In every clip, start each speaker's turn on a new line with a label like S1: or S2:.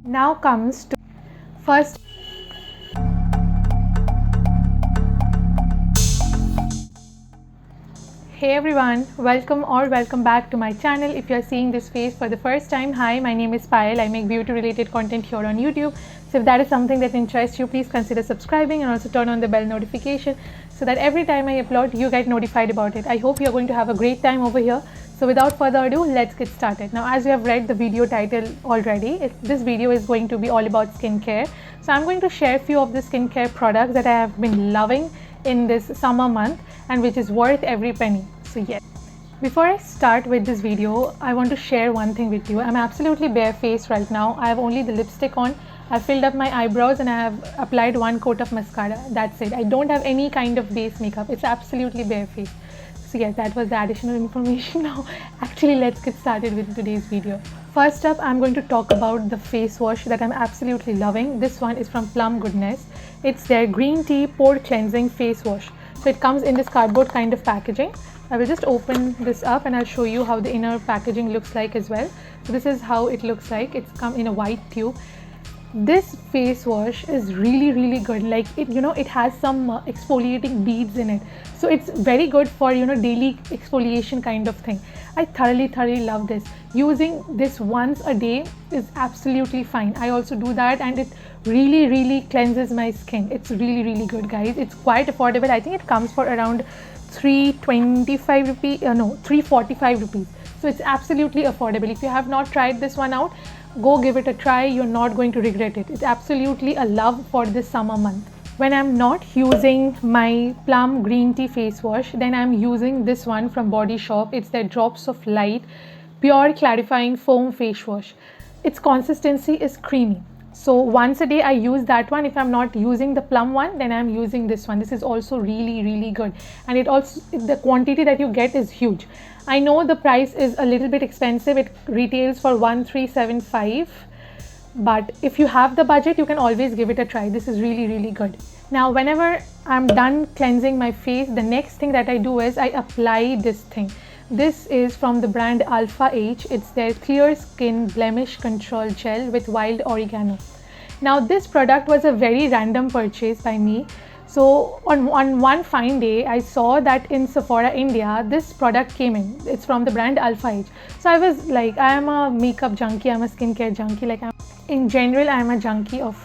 S1: Now comes to first. Hey everyone, welcome back to my channel. If you are seeing this face for the first time, hi, my name is Payal. I make beauty related content here on YouTube. So if that is something that interests you, please consider subscribing and also turn on the bell notification so that every time I upload, you get notified about it. I hope you're going to have a great time over here. So without further ado, let's get started. Now, as you have read the video title already, this video is going to be all about skincare. So I'm going to share a few of the skincare products that I have been loving in this summer month and which is worth every penny. So yes, before I start with this video, I want to share one thing with you. I'm absolutely barefaced right now. I have only the lipstick on. I filled up my eyebrows and I have applied one coat of mascara. That's it. I don't have any kind of base makeup. It's absolutely barefaced. So yes, that was the additional information. Now actually let's get started with today's video. First up, I'm going to talk about the face wash that I'm absolutely loving. This one is from Plum Goodness. It's their green tea pore cleansing face wash. So it comes in this cardboard kind of packaging. I will just open this up and I'll show you how the inner packaging looks like as well. So this is how it looks like. It's come in a white tube. This face wash is really good. Like it has some exfoliating beads in it, so it's very good for daily exfoliation kind of thing. I thoroughly love this. Using this once a day is absolutely fine. I also do that and it really cleanses my skin. It's really good, guys. It's quite affordable. I think it comes for around 325 rupees, no, 345 rupees. So it's absolutely affordable. If you have not tried this one out, go give it a try. You're not going to regret it. It's absolutely a love for this summer month. When I'm not using my Plum green tea face wash, then I'm using this one from Body Shop. It's their Drops of Light Pure Clarifying Foam Face Wash. Its consistency is creamy. So once a day I use that one. If I'm not using the Plum one, then I'm using this one. This is also really good, and it also, the quantity that you get is huge. I know the price is a little bit expensive. It retails for 1375, but if you have the budget, you can always give it a try. This is really good. Now whenever I'm done cleansing my face, the next thing that I do is I apply this thing. This is from the brand Alpha H. It's their Clear Skin Blemish Control Gel with Wild Oregano. Now this product was a very random purchase by me. So on one fine day, I saw that in Sephora India, this product came in. It's from the brand Alpha H. So I was like, I am a makeup junkie, I'm a skincare junkie. Like in general, I am a junkie of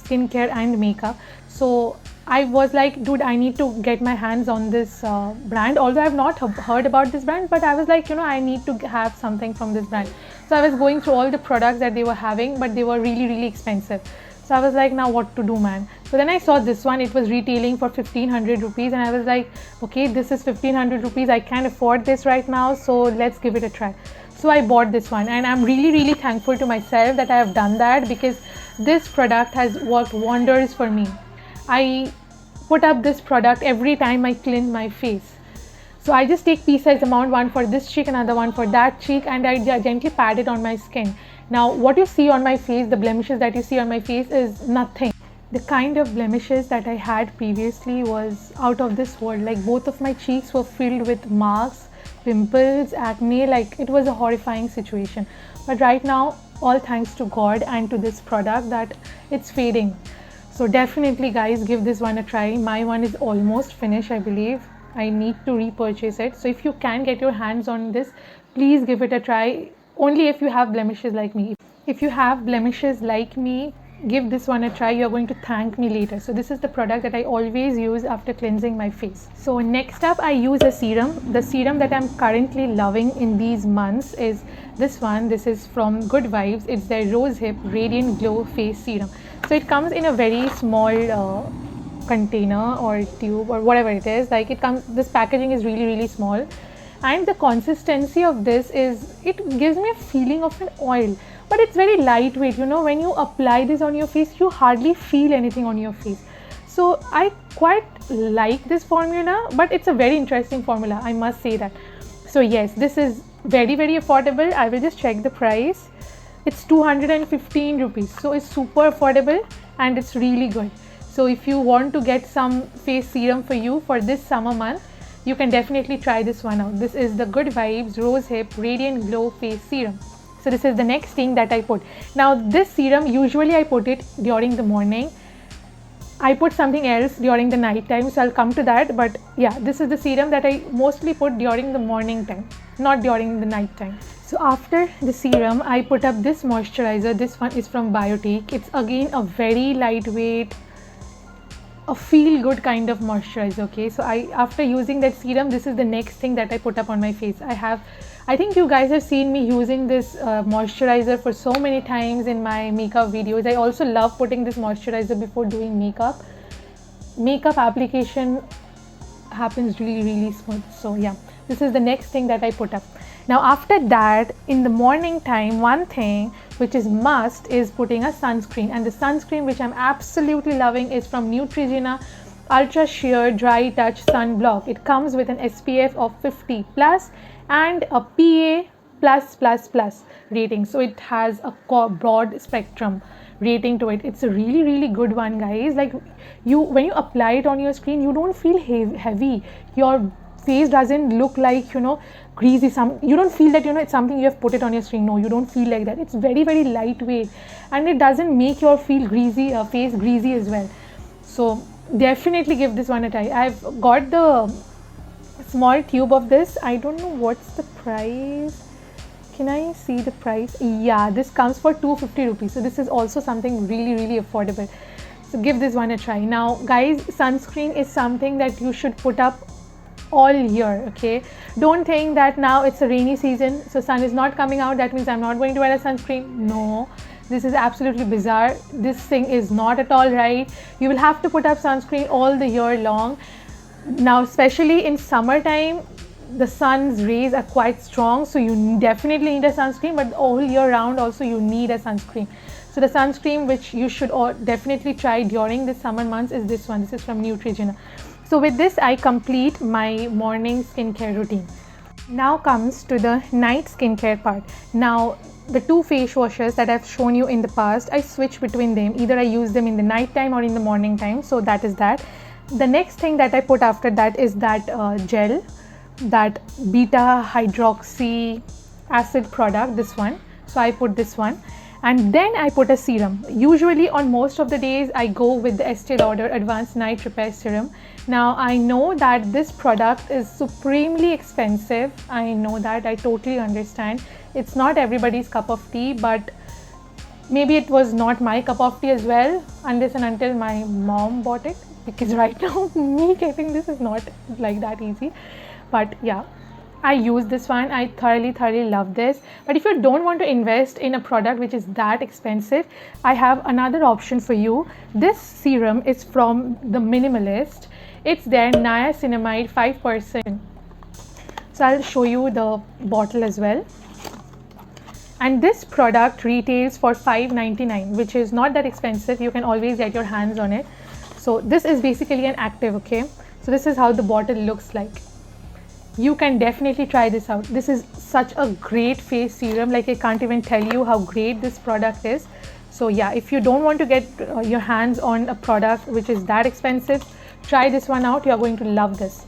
S1: skincare and makeup. So I was like, dude, I need to get my hands on this brand. Although I've not heard about this brand, but I was like, I need to have something from this brand. So I was going through all the products that they were having, but they were really expensive. So I was like, now what to do, man? So then I saw this one. It was retailing for 1500 rupees and I was like, okay, this is 1500 rupees. I can't afford this right now, so let's give it a try. So I bought this one and I'm really thankful to myself that I have done that, because this product has worked wonders for me. I put up this product every time I cleanse my face. So I just take pea-sized amount, one for this cheek, another one for that cheek, and I gently pat it on my skin. Now what you see on my face, the blemishes that you see on my face is nothing. The kind of blemishes that I had previously was out of this world. Like both of my cheeks were filled with marks, pimples, acne. Like it was a horrifying situation. But right now, all thanks to God and to this product, that it's fading. So definitely guys, give this one a try. My one is almost finished, I believe. I need to repurchase it. So if you can get your hands on this, please give it a try. Only if you have blemishes like me. If you have blemishes like me, give this one a try. You're going to thank me later. So this is the product that I always use after cleansing my face. So next up, I use a serum. The serum that I'm currently loving in these months is this one. This is from Good Vibes. It's their Rose Hip Radiant Glow Face Serum. So it comes in a very small container or tube or whatever it is. Like this packaging is really small, and the consistency of this is, it gives me a feeling of an oil, but it's very lightweight. When you apply this on your face, you hardly feel anything on your face. So I quite like this formula, but it's a very interesting formula, I must say that. So yes, this is very affordable. I will just check the price. It's 215 rupees. So it's super affordable and it's really good. So if you want to get some face serum for you for this summer month, you can definitely try this one out. This is the Good Vibes Rose Hip Radiant Glow Face Serum. So this is the next thing that I put. Now this serum, usually I put it during the morning. I put something else during the night time, so I'll come to that. But yeah, this is the serum that I mostly put during the morning time, not during the night time. So after the serum, I put up this moisturizer. This one is from Biotique. It's again a very lightweight, a feel good kind of moisturizer. Okay, so after using that serum, this is the next thing that I put up on my face. I think you guys have seen me using this moisturizer for so many times in my makeup videos. I also love putting this moisturizer before doing makeup. Makeup application happens really smooth. So yeah, this is the next thing that I put up. Now after that, in the morning time, one thing which is must is putting a sunscreen, and the sunscreen which I'm absolutely loving is from Neutrogena Ultra Sheer Dry Touch Sunblock. It comes with an SPF of 50 plus and a PA+++ rating, so it has a broad spectrum rating to it. It's a really good one, guys. Like, when you apply it on your skin, you don't feel heavy. Your face doesn't look like, you know, greasy. You don't feel that, you know, it's something you have put it on your skin. No, you don't feel like that. It's very lightweight, and it doesn't make your face greasy as well. So definitely give this one a try. I've got the small tube of this. I don't know what's the price. Can I see the price? Yeah, this comes for 250 rupees. So this is also something really affordable. So give this one a try. Now guys, sunscreen is something that you should put up all year. Okay, don't think that now it's a rainy season, so sun is not coming out, that means I'm not going to wear a sunscreen. No, this is absolutely bizarre. This thing is not at all right. You will have to put up sunscreen all the year long. Now especially in summertime, the sun's rays are quite strong, so you definitely need a sunscreen, but all year round also you need a sunscreen. So the sunscreen which you should definitely try during the summer months is this one. This is from Neutrogena. So with this, I complete my morning skincare routine. Now comes to the night skincare part. Now the two face washes that I've shown you in the past, I switch between them. Either I use them in the night time or in the morning time. So that is that. The next thing that I put after that is that gel, that beta hydroxy acid product, this one. So I put this one, and then I put a serum. Usually on most of the days I go with the Estee Lauder Advanced Night Repair Serum. Now I know that this product is supremely expensive. I know that, I totally understand. It's not everybody's cup of tea, but maybe it was not my cup of tea as well, unless and until my mom bought it, because right now me getting this is not like that easy. But yeah, I use this one. I thoroughly love this. But if you don't want to invest in a product which is that expensive, I have another option for you. This serum is from the Minimalist. It's their niacinamide 5%. So I'll show you the bottle as well. And this product retails for $5.99, which is not that expensive. You can always get your hands on it. So this is basically an active, okay? So this is how the bottle looks like. You can definitely try this out. This is such a great face serum. Like, I can't even tell you how great this product is. So yeah, if you don't want to get your hands on a product which is that expensive, try this one out. You are going to love this.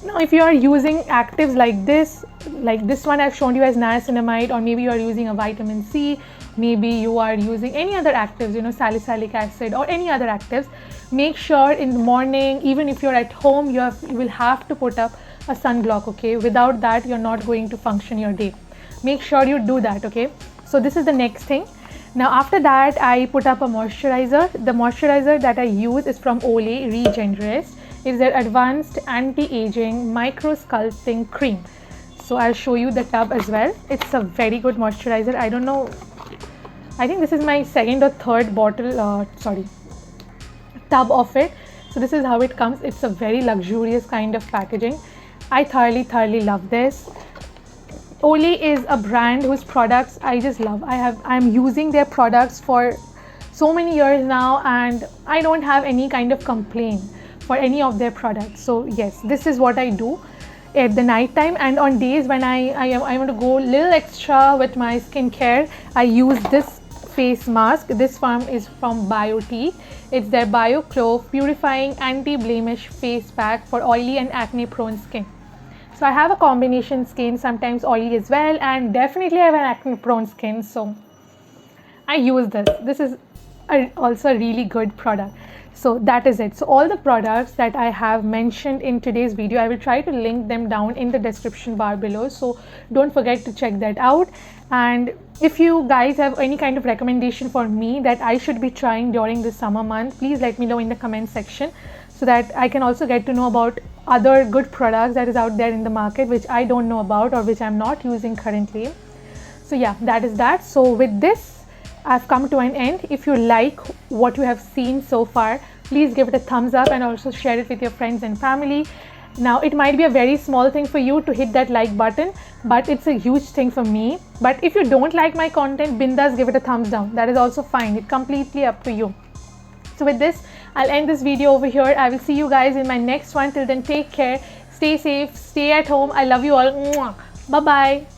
S1: Now if you are using actives like this one I've shown you as niacinamide, or maybe you are using a vitamin C, maybe you are using any other actives, you know, salicylic acid or any other actives, make sure in the morning, even if you're at home, you will have to put up a sunblock, okay? Without that, you're not going to function your day. Make sure you do that, okay? So this is the next thing. Now after that, I put up a moisturizer. The moisturizer that I use is from Olay Regenerist. It's their advanced anti-aging micro sculpting cream. So I'll show you the tub as well. It's a very good moisturizer. I don't know, I think this is my second or third tub of it. So this is how it comes. It's a very luxurious kind of packaging. I thoroughly love this. Olay is a brand whose products I just love. I'm using their products for so many years now, and I don't have any kind of complaint for any of their products. So yes, this is what I do at the night time, and on days when I want to go a little extra with my skincare, I use this face mask. This one is from Biotique. It's their BioClove Purifying Anti-Blemish Face Pack for oily and acne prone skin. So I have a combination skin, sometimes oily as well, and definitely I have an acne prone skin, so I use this. This is also a really good product. So that is it. So all the products that I have mentioned in today's video, I will try to link them down in the description bar below, so don't forget to check that out. And if you guys have any kind of recommendation for me that I should be trying during this summer month, please let me know in the comment section, so that I can also get to know about other good products that is out there in the market which I don't know about or which I'm not using currently. So yeah, that is that. So with this, I've come to an end. If you like what you have seen so far, please give it a thumbs up and also share it with your friends and family. Now, it might be a very small thing for you to hit that like button, but it's a huge thing for me. But if you don't like my content, bindas give it a thumbs down. That is also fine. It's completely up to you. So with this, I'll end this video over here. I will see you guys in my next one. Till then, take care, stay safe, stay at home. I love you all. Bye bye.